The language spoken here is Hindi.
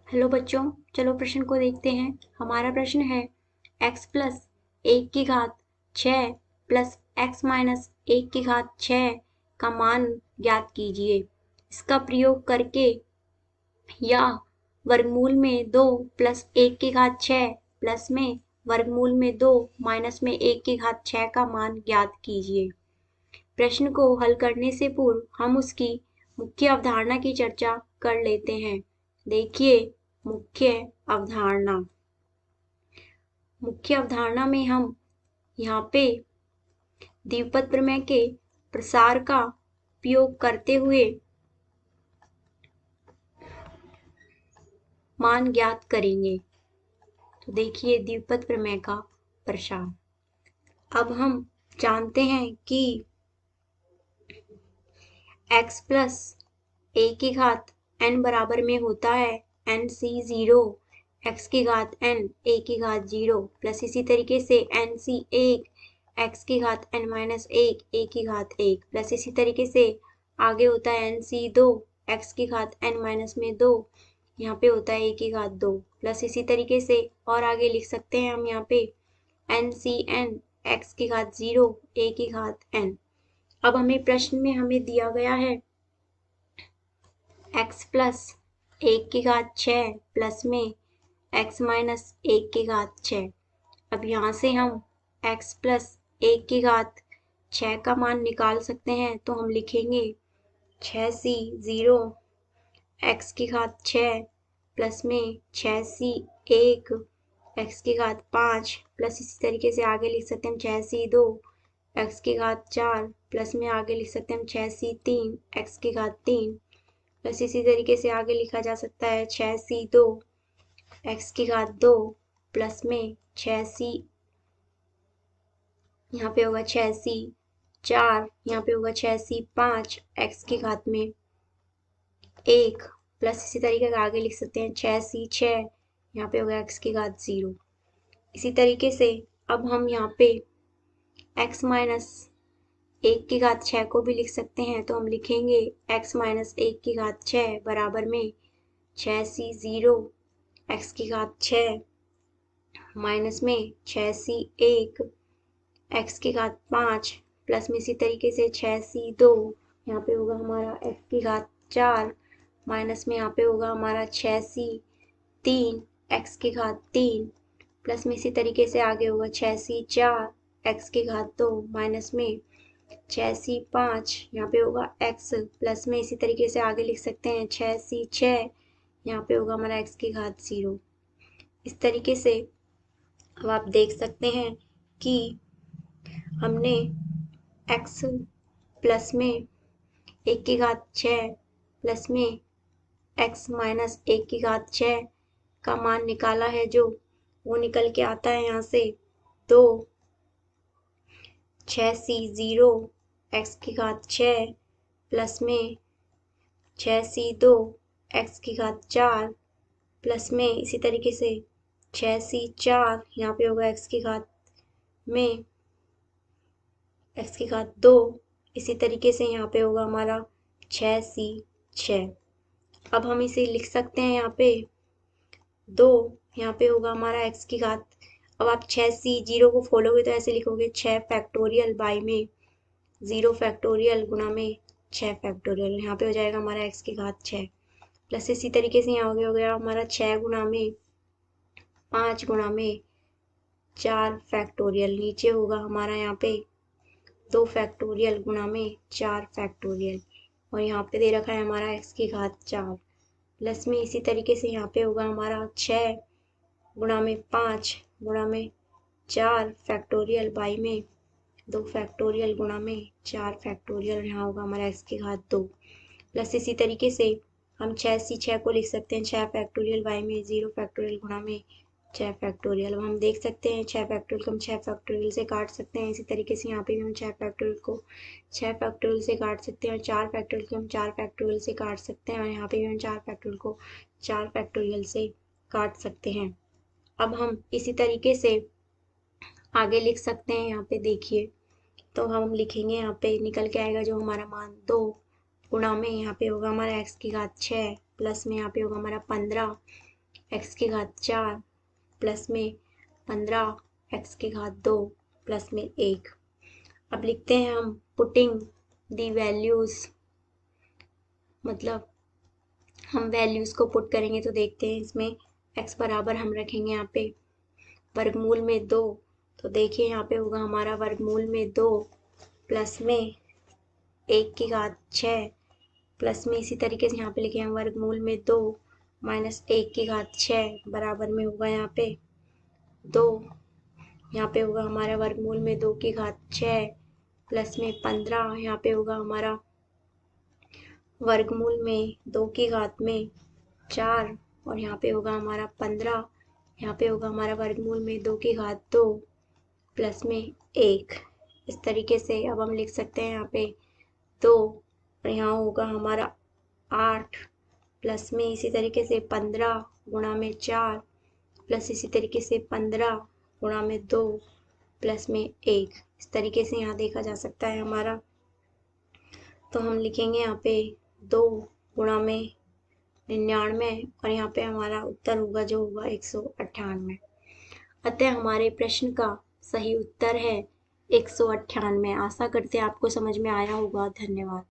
हेलो बच्चों, चलो प्रश्न को देखते हैं। हमारा प्रश्न है x प्लस 1 की घात 6 प्लस x माइनस 1 की घात 6 का मान ज्ञात कीजिए। इसका प्रयोग करके या वर्गमूल में 2 प्लस 1 की घात 6 प्लस में वर्गमूल में 2 माइनस में 1 की घात 6 का मान ज्ञात कीजिए। प्रश्न को हल करने से पूर्व हम उसकी मुख्य अवधारणा की चर्चा कर लेते हैं। देखिए, मुख्य अवधारणा में हम यहाँ पे द्विपद प्रमेय के प्रसार का उपयोग करते हुए मान ज्ञात करेंगे। तो देखिए द्विपद प्रमेय का प्रसार। अब हम जानते हैं कि x प्लस 1 की घात n बराबर में होता है nc0 x की घात n a की घात 0 प्लस इसी तरीके से nc1 x की घात n माइनस 1 a की घात 1 प्लस इसी तरीके से आगे होता है nc2 x की घात n माइनस में 2 यहाँ पे होता है a की घात 2 प्लस इसी तरीके से और आगे लिख सकते हैं हम यहाँ पे ncn x की घात 0 a की घात n। अब हमें प्रश्न में हमें दिया गया है x प्लस 1 की घात 6 प्लस में x माइनस 1 की घात 6। अब यहाँ से हम x प्लस 1 की घात 6 का मान निकाल सकते हैं। तो हम लिखेंगे 6c0 x की घात 6 प्लस में 6c1 x की घात 5 प्लस इसी तरीके से आगे लिख सकते हैं 6c2 x की घात 4 प्लस में आगे लिख सकते हैं 6c3 x की घात 3 प्लस इसी तरीके से आगे लिखा जा सकता है 6c2 x की घात 2 प्लस में 6c यहाँ पे होगा 6c4 यहाँ पे होगा 6c5 x की घात में 1 प्लस इसी तरीके से आगे लिख सकते हैं 6c6 यहाँ पे होगा x की घात 0। इसी तरीके से अब हम यहाँ पे x माइनस 1 की घात 6 को भी लिख सकते हैं। तो हम लिखेंगे x माइनस 1 की घात 6 बराबर में 6c0 x की घात 6 माइनस में 6c1 x की घात 5 प्लस में इसी तरीके से 6c2 यहाँ पे होगा हमारा x की घात 4 माइनस में यहाँ पे होगा हमारा 6c3 x की घात 3 प्लस में इसी तरीके से आगे होगा 6c4 x की घात 2 माइनस में 6c5 यहाँ पे होगा x प्लस में इसी तरीके से आगे लिख सकते हैं 6c6 यहाँ पे होगा हमारा x की घात 0। इस तरीके से अब आप देख सकते हैं कि हमने x प्लस में 1 की घात 6 प्लस में x माइनस 1 की घात 6 का मान निकाला है, जो वो निकल के आता है यहाँ से 2 6c0 x की घात 6 प्लस में 6c2 x की घात 4 प्लस में इसी तरीके से 6c4 यहाँ पे होगा x की घात में x की घात 2 इसी तरीके से यहाँ पे होगा हमारा 6c6। अब हम इसे लिख सकते हैं यहाँ पे 2 यहाँ पे होगा हमारा x की घात। अब आप 6c0 को खोलोगे तो ऐसे लिखोगे 6 फैक्टोरियल बाई में 0 फैक्टोरियल गुणा में 6 फैक्टोरियल। यहाँ पे हो जाएगा हमारा x की घात 6 प्लस इसी तरीके से यहाँ हो गया हमारा 6 गुणा में 5 गुणा में 4 फैक्टोरियल। नीचे होगा हमारा यहाँ पे 2 फैक्टोरियल गुणा में 4 फैक्टोरियल और यहाँ पे दे रखा है हमारा x की घात 4 प्लस में इसी तरीके से यहाँ पे होगा हमारा 6 गुणा में 5 गुणा में 4 फैक्टोरियल बाई में 2 फैक्टोरियल गुणा में 4 फैक्टोरियल। यहाँ होगा हमारा x की घात 2 प्लस इसी तरीके से हम 6c6 को लिख सकते हैं 6 फैक्टोरियल बाई में 0 फैक्टोरियल गुणा में 6 फैक्टोरियल। अब हम देख सकते हैं 6 फैक्टोरियल को हम 6 फैक्टोरियल से काट सकते हैं। इसी तरीके से यहाँ पे भी हम 6 फैक्टोरियल को 6 फैक्टोरियल से काट सकते हैं और 4 फैक्टोरियल को हम 4 फैक्टोरियल से काट सकते हैं और यहाँ पे भी हम 4 फैक्टोरियल को 4 फैक्टोरियल से काट सकते हैं। अब हम इसी तरीके से आगे लिख सकते हैं। यहाँ पे देखिए, तो हम लिखेंगे यहाँ पे निकल के आएगा जो हमारा मान 2 गुणा में यहाँ पे होगा हमारा x की घात 6 प्लस में यहाँ पे होगा हमारा 15 एक्स की घात 4 प्लस में 15 एक्स की घात 2 प्लस में 1। अब लिखते हैं हम पुटिंग दी वैल्यूज़, मतलब हम वैल्यूज़ को पुट करेंगे तो देखते हैं इसमें x बराबर हम रखेंगे यहाँ पे वर्गमूल में 2, तो देखिए यहाँ पे होगा हमारा वर्गमूल में 2 प्लस में 1 की घात 6 प्लस में इसी तरीके से यहाँ पे लिखे हैं वर्गमूल में 2 माइनस 1 की घात 6 बराबर में होगा यहाँ पे 2, यहाँ पे होगा हमारा वर्गमूल में 2 की घात 6 प्लस में 15, यहाँ पे होगा हमारा वर्गमूल में 2 की घात में 4 और यहाँ पे होगा हमारा 15, यहाँ पे होगा हमारा वर्गमूल में 2 की घात 2 प्लस में 1। इस तरीके से अब हम लिख सकते हैं यहाँ पे 2 और यहाँ होगा हमारा 8 प्लस में इसी तरीके से 15 गुणा में 4 प्लस इसी तरीके से 15 गुणा में 2 प्लस में 1। इस तरीके से यहाँ देखा जा सकता है हमारा, तो हम लिखेंगे यहाँ पे 2 गुणा में 99 और यहाँ पे हमारा उत्तर होगा जो होगा 198। अतः हमारे प्रश्न का सही उत्तर है 198। आशा करते हैं आपको समझ में आया होगा। धन्यवाद।